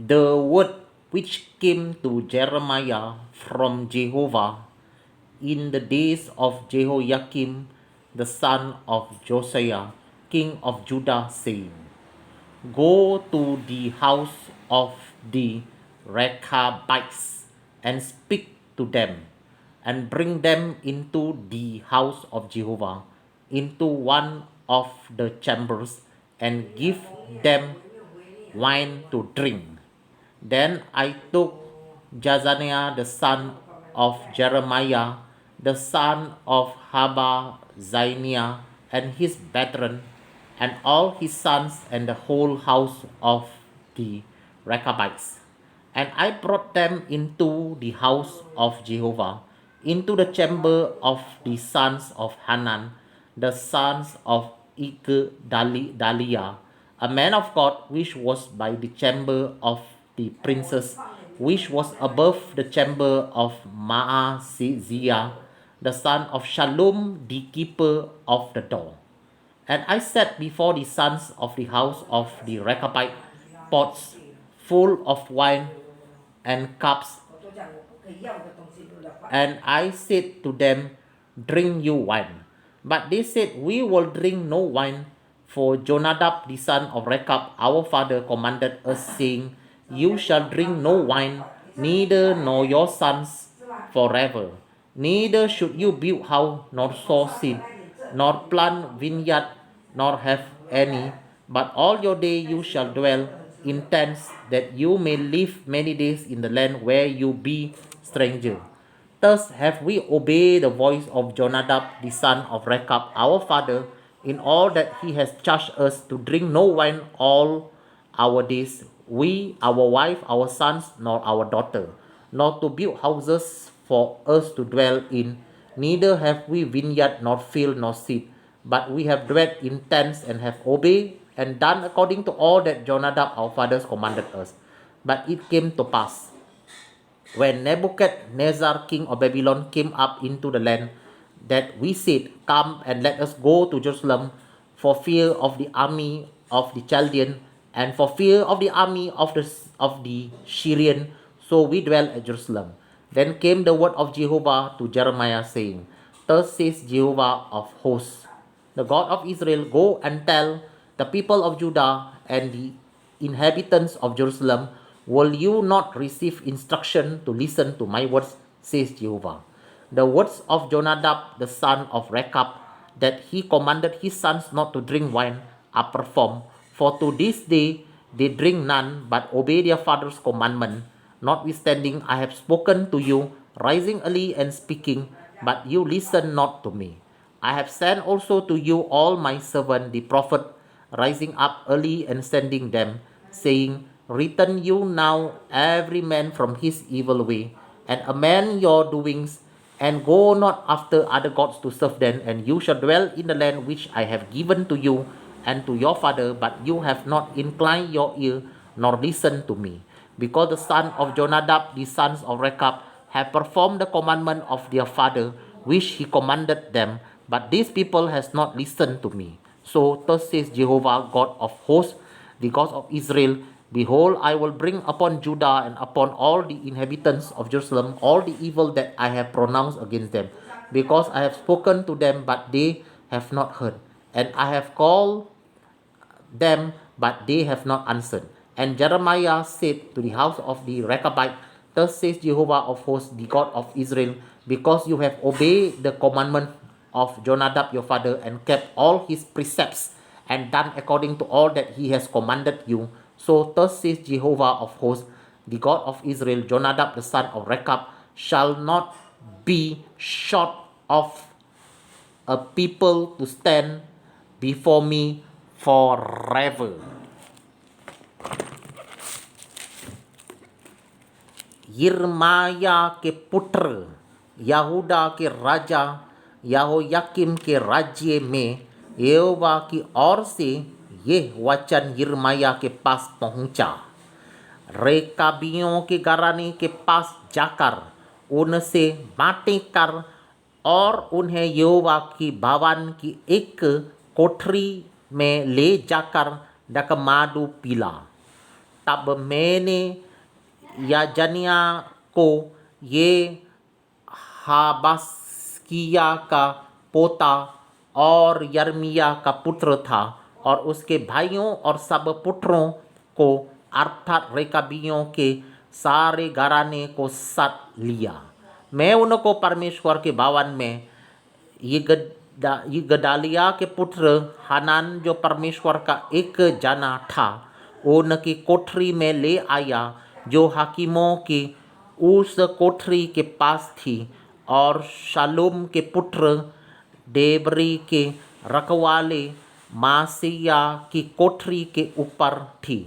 The word which came to Jeremiah from Jehovah in the days of Jehoiakim the son of Josiah, king of Judah, saying, Go to the house of the Rechabites and speak to them, and bring them into the house of Jehovah, into one of the chambers, and give them wine to drink. Then I took Jazaniah the son of Jeremiah, the son of Habazziniah, and his brethren, and all his sons, and the whole house of the Rechabites. And I brought them into the house of Jehovah, into the chamber of the sons of Hanan, the sons of Igdaliah, a man of God, which was by the chamber of the princes, which was above the chamber of Maaseiah, the son of Shallum, the keeper of the door. And I set before the sons of the house of the Rechabite pots full of wine and cups, and I said to them, Drink you wine. But they said, We will drink no wine, for Jonadab the son of Rechab our father commanded us, saying, You shall drink no wine, neither nor your sons forever. Neither should you build house, nor sow seed, nor plant vineyard, nor have any, but all your day you shall dwell in tents, that you may live many days in the land where you be stranger. Thus have we obeyed the voice of Jonadab the son of Rechab our father, in all that he has charged us to drink no wine all our days, we, our wife, our sons, nor our daughter, nor to build houses for us to dwell in. Neither have we vineyard, nor field, nor seed, but we have dwelt in tents, and have obeyed and done according to all that Jonadab our fathers commanded us. But it came to pass, when Nebuchadnezzar king of Babylon came up into the land, that we said, Come and let us go to Jerusalem, for fear of the army of the Chaldean, and for fear of the army of the Syrian. So we dwell at Jerusalem. Then came the word of Jehovah to Jeremiah, saying, Thus says Jehovah of hosts, the God of Israel, Go and tell the people of Judah and the inhabitants of Jerusalem, Will you not receive instruction to listen to my words, says Jehovah? The words of Jonadab the son of Rechab, that he commanded his sons not to drink wine, are performed. For to this day they drink none, but obey their father's commandment. Notwithstanding, I have spoken to you, rising early and speaking, but you listen not to me. I have sent also to you all my servants, the prophet, rising up early and sending them, saying, Return you now every man from his evil way, and amend your doings, and go not after other gods to serve them, and you shall dwell in the land which I have given to you and to your father, but you have not inclined your ear, nor listened to me. Because the son of Jonadab, the sons of Rechab, have performed the commandment of their father, which he commanded them, but this people has not listened to me. So thus says Jehovah, God of hosts, the God of Israel, Behold, I will bring upon Judah and upon all the inhabitants of Jerusalem all the evil that I have pronounced against them, because I have spoken to them, but they have not heard, and I have called them, but they have not answered. And Jeremiah said to the house of the Rechabite, Thus says Jehovah of hosts, the God of Israel, because you have obeyed the commandment of Jonadab your father, and kept all his precepts, and done according to all that he has commanded you. So thus says Jehovah of hosts, the God of Israel, Jonadab the son of Rechab shall not be short of a people to stand before me forever. Yirmaya के पुत्र यहूदा के राजा यहोयाकीम के राज्य में यहोवा की ओर से यह वचन यिर्मयाह के पास पहुंचा। रेकाबियों के घराने के पास जाकर उनसे बातें कर और उन्हें यहोवा की भवन की एक कोठरी में ले जाकर डकमाडू पिला। तब मैंने याजनिया को, ये हाबास्किया का पोता और यर्मिया का पुत्र था, और उसके भाइयों और सब पुत्रों को अर्थात रेकाबियों के सारे घराने को साथ लिया। मैं उनको परमेश्वर के भवन में यिगदालिया के पुत्र हनान, जो परमेश्वर का एक जना था, उनकी कोठरी में ले आया, जो हाकिमों की उस कोठरी के पास थी, और शालूम के पुत्र डेबरी के रखवाले मासिया की कोठरी के ऊपर थी।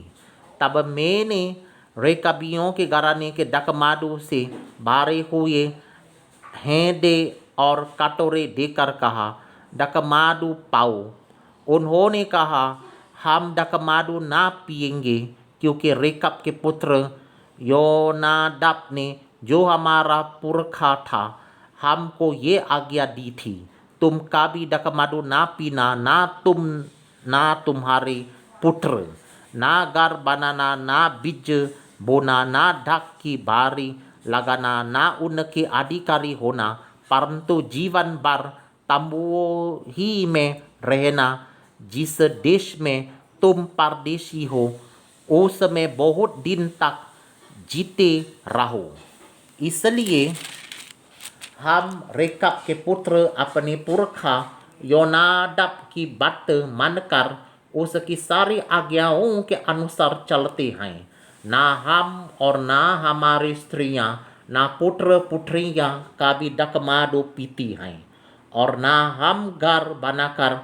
तब मैंने रेकाबियों के घराने के डकमाडू से भरे हुए हेंडे और कटोरे देकर कहा, डकमाडू पाओ। उन्होंने कहा, हम डकमाडू ना पिएंगे, क्योंकि रेकब के पुत्र योनादाब ने, जो हमारा पुरखा था, हमको ये आज्ञा दी थी, तुम कभी डकमाडू ना पीना, ना तुम्हारे पुत्र, ना घर बनाना, ना बीज बोना, ना ढक की बारी लगाना, ना उनके अधिकारी होना, परंतु जीवन भर तंबुओं ही में रहना, जिस देश में तुम परदेशी हो, उसमें बहुत दिन तक जीते रहो। इसलिए हम रेकब के पुत्र अपने पुरखा योनादाब की बात मानकर उसकी सारी आज्ञाओं के अनुसार चलते हैं। ना हम और ना हमारी स्त्रियां, ना पुत्र पुत्रियां कभी डकमाडू पीती हैं, और ना हम घर बनाकर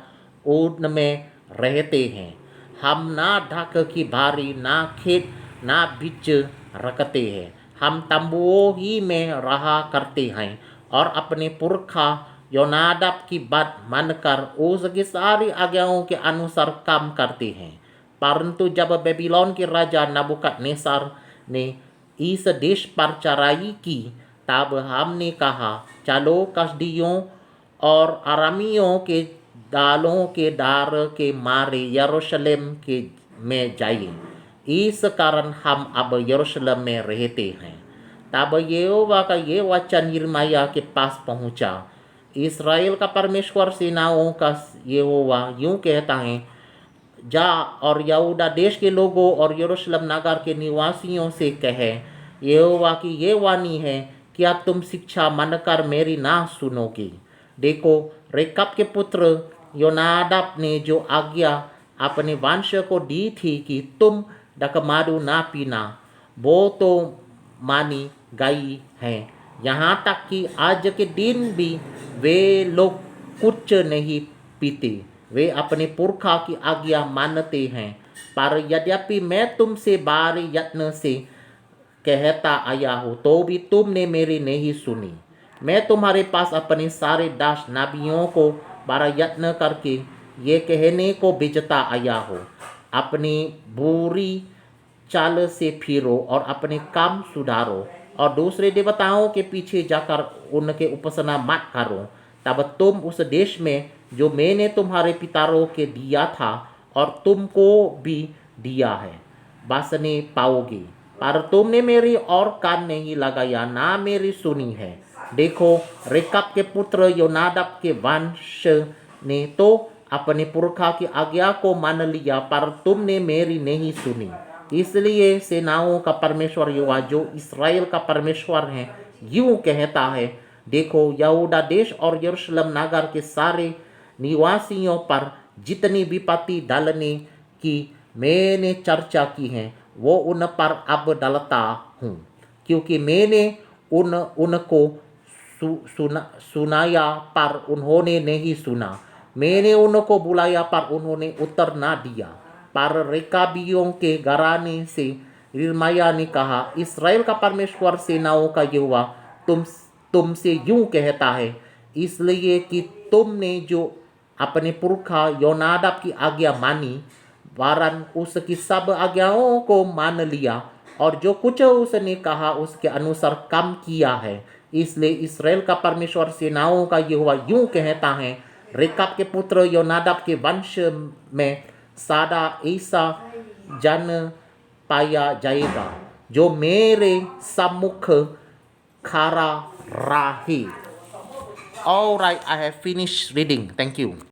उनमें रहते हैं। हम ना ढक की बारी, ना खेत, ना बीज रखते हैं। हम तंबुओं ही में रहा करते हैं, और अपने पुरखा योनादाब की बात मानकर उसकी सारी आज्ञाओं के अनुसार काम करते हैं। परंतु जब बेबीलोन के राजा नबूकदनेस्सर ने इस देश पर चढ़ाई की, तब हमने कहा, चलो कसदियों और अरामियों के दालों के डर के मारे यरूशलेम के में जाइए। इस कारण हम अब यरूशलेम में रहते हैं। तब यहोवा का ये वचन यिर्मयाह के पास पहुंचा, इस्राएल का परमेश्वर सेनाओं का यहोवा यूं कहता है, जा और यहूदा देश के लोगों और यरूशलेम नगर के निवासियों से कहे, यहोवा की ये वाणी है, क्या तुम शिक्षा मानकर मेरी ना सुनोगे? देखो, रेकब के पुत्र योनादाब ने जो आज्ञा अपने वंश को दी थी कि तुम डकमाडू ना पीना, वो तो मानी गई है। यहाँ तक कि आज के दिन भी वे लोग कुछ नहीं पीते, वे अपने पुरखा की आज्ञा मानते हैं। पर यद्यपि मैं तुमसे बारी यत्न से कहता आया हूँ, तो भी तुमने मेरी नहीं सुनी। मैं तुम्हारे पास अपने सारे दास नबियों को बड़ा यत्न करके ये कहने को भेजता आया हूँ, अपनी बुरी चाल से फिरो और अपने काम सुधारो, और दूसरे देवताओं के पीछे जाकर उनके उपासना मत करो। तब तुम उस देश में जो मैंने तुम्हारे पिताओं के दिया था और तुमको भी दिया है, बसने पाओगे। पर तुमने मेरी और कान नहीं लगाया, ना मेरी सुनी है। देखो, रेकब के पुत्र योनादाब के वंश ने तो अपने पुरखा की आज्ञा को मान लिया, पर तुमने मेरी नहीं सुनी। इसलिए सेनाओं का परमेश्वर यहोवा, जो इस्राएल का परमेश्वर है, यूं कहता है, देखो, यहूदा देश और यरूशलेम नगर के सारे निवासियों पर जितनी विपत्ति डालने की मैंने चर्चा की है, वो उन पर अब डालता हूँ, क्योंकि मैंने उनको सुनाया पर उन्होंने नहीं सुना, मैंने उनको बुलाया पर उन्होंने उत्तर ना दिया। पर रेकाबियों के घराने से यिर्मयाह ने कहा, इस्राएल का परमेश्वर सेनाओं का यहोवा तुमसे यूं कहता है, इसलिए कि तुमने जो अपने पुरखा योनादाब की आज्ञा मानी, वरन उसकी सब आज्ञाओं को मान लिया, और जो कुछ उसने कहा उसके अनुसार काम किया है, इसलिए इस्राएल का परमेश्वर सेनाओं का यहोवा यूं कहता है, रेकब के पुत्र योनादाब के वंश में सादा ऐसा जन paya jayega, jo mere sammukh khara rahi. All right, I have finished reading. Thank you.